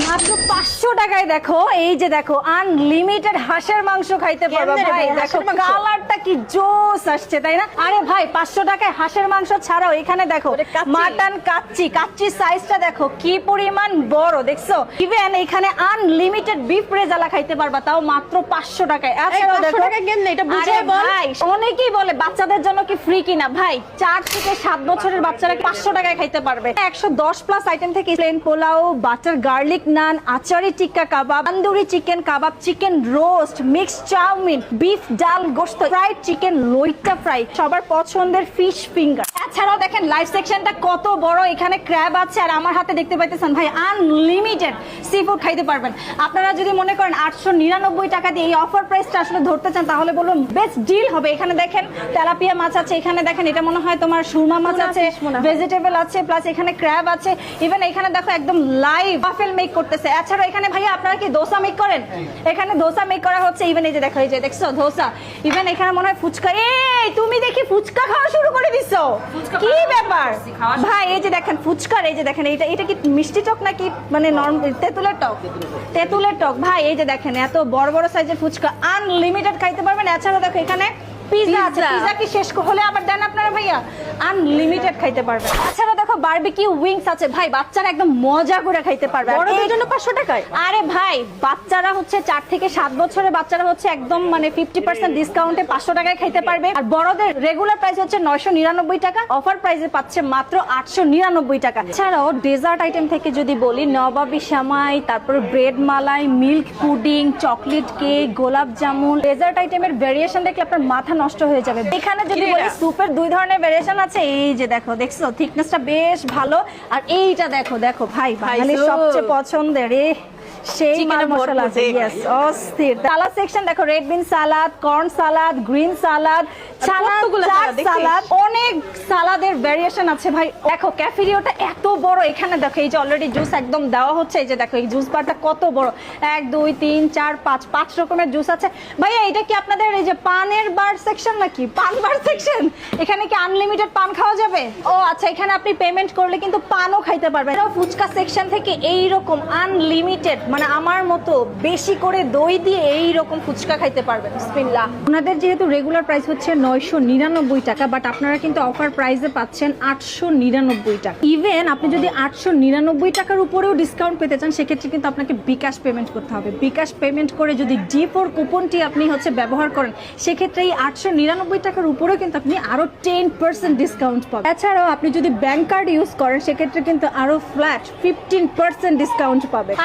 মাত্র 500 টাকায় দেখো, এই যে দেখো আনলিমিটেড হাঁসের মাংস খাইতে পারবা ভাই। দেখো কালারটা কি জোস আসছে, তাই না? আরে ভাই 500 টাকায় হাঁসের মাংস ছাড়াও এখানে দেখো মাটন কাচ্চি সাইজটা দেখো কি পরিমাণ বড়, দেখছো? ইভেন এখানে আনলিমিটেড বিফ রেজালা খাইতে পারবা, তাও মাত্র 500 টাকায়। এছাড়াও দেখো এটা বুঝে বল। ভাই অনেকেই বলে বাচ্চাদের জন্য কি ফ্রি কিনা, ভাই 4 থেকে 7 বছরের বাচ্চারা 500 টাকায় খাইতে পারবে। 110 প্লাস আইটেম থেকে plain pulao, butter garlic naan, achari tikka kebab, tandoori chicken kebab, chicken roast, mixed chowmein, beef dal gosht, fried chicken, লইট্টা fry, সবার পছন্দের ফিশ ফিঙ্গার। এছাড়াও দেখেন লাইভ সেকশনটা কত বড়, এখানে ক্র্যাব আছে আর আমার হাতে দেখতে পাইতেছেন ভাই আনলিমিটেড সি ফুড খাইতে পারবেন। আপনারা যদি মনে করেন 899 টাকা দিয়ে এই অফার প্রাইসটা আসলে ধরতে চান তাহলে বলুন বেস্ট ডিল হবে। এখানে দেখেন তেলাপিয়া মাছ আছে, এখানে দেখেন এটা মনে হয় তোমার সুরমা মাছ আছে, ভেজিটেবল আছে, প্লাস এখানে ক্র্যাব আছে। ইভেন এখানে দেখো একদম লাইভ ওয়াফেল মেক করতেছে। এছাড়াও এখানে ভাইয়া আপনারা কি দোসা মেক করেন? এখানে দোসা মেক করা হচ্ছে। ইভেন এই যে দেখো, এই যে দেখছো দোসা। ইভেন এখানে মনে হয় ফুচকা। এই তুমি দেখি ফুচকা খাওয়া শুরু করে দিছো, কি ব্যাপার ভাই? এই যে দেখেন ফুচকার, এই যে দেখেন এটা কি মিষ্টি টক নাকি মানে নরমাল তেঁতুলের টক? তেঁতুলের টক ভাই। এই যে দেখেন এত বড় বড় সাইজের ফুচকা আনলিমিটেড খাইতে পারবেন। এছাড়াও দেখো এখানে পিজা আছে, পিজা কি শেষ হলে আবার দেন আপনারা ভাইয়া, আনলিমিটেড খাইতে পারবেন। এছাড়া দেখো বারবিকিউ উইংস আছে ভাই, বাচ্চারা একদম মজা করে খাইতে পারবে। বড়দের জন্য 500 টাকায়? আরে ভাই বাচ্চারা হচ্ছে 4 থেকে 7 বছরের বাচ্চারা হচ্ছে একদম মানে 50% ডিসকাউন্টে 500 টাকায় খাইতে পারবে। আর বড়দের রেগুলার প্রাইস হচ্ছে 999 টাকা, অফার প্রাইসে পাচ্ছে মাত্র 899 টাকা। এছাড়াও ডেজার্ট আইটেম থেকে যদি বলি, নবাবী সেমাই, তারপর ব্রেড মালাই, মিল্ক পুডিং, চকলেট কেক, গোলাপ জামুন, ডেজার্ট আইটেমের ভেরিয়েশন দেখলে আপনার মাথা নষ্ট হয়ে যাবে। এখানে যদি বলি সুপের 2 ধরনের ভেরিয়েশন আছে। এই যে দেখো, দেখছো থিকনেসটা বেশ ভালো। আর এইটা দেখো, দেখো ভাই বাঙালির সবচেয়ে পছন্দের সেই মাল মশলা আছে। ইয়েস, অস্থির। সালাদ সেকশন দেখো, রেড বিন সালাদ, কর্ন সালাদ, গ্রিন সালাদ, সালাদ, অনেক সালাদের ভেরিয়েশন আছে ভাই। দেখো ক্যাফেরিওটা এত বড়, এখানে দেখো এই যে অলরেডি জুস একদম দেওয়া হচ্ছে। এই যে দেখো এই জুস বারটা কত বড়, 1 2 3 4 5 রকমের জুস আছে। ভাইয়া এটা কি আপনাদের এই যে পানের বার সেকশন নাকি? পান বার সেকশন? এখানে কি আনলিমিটেড পান খাওয়া যাবে? ও আচ্ছা, এখানে আপনি পেমেন্ট করলে কিন্তু পানও খাইতে পারবেন। ফুচকা সেকশন থেকে এইরকম আনলিমিটেড মানে আমার মতো বেশি করে দই দিয়ে এইরকম ফুচকা খাইতে পারবেন। বিসমিল্লাহ। ওনাদের যেহেতু রেগুলার প্রাইস হচ্ছে 999 টাকা, বাট আপনারা কিন্তু অফার প্রাইসে পাচ্ছেন 899 টাকা। ইভেন আপনি যদি 899 টাকার উপরেও ডিসকাউন্ট পেতে চান সেক্ষেত্রে কিন্তু আপনাকে বিকাশ পেমেন্ট করতে হবে। বিকাশ পেমেন্ট করে যদি D4 কুপনটি আপনি হচ্ছে ব্যবহার করেন সেক্ষেত্রে এই 899 টাকার উপরেও কিন্তু আপনি আরো 10% ডিসকাউন্ট পাবেন। এছাড়াও আপনি যদি ব্যাংক কার্ড ইউজ করেন সেক্ষেত্রে কিন্তু আরো ফ্ল্যাট 15% ডিসকাউন্ট পাবেন।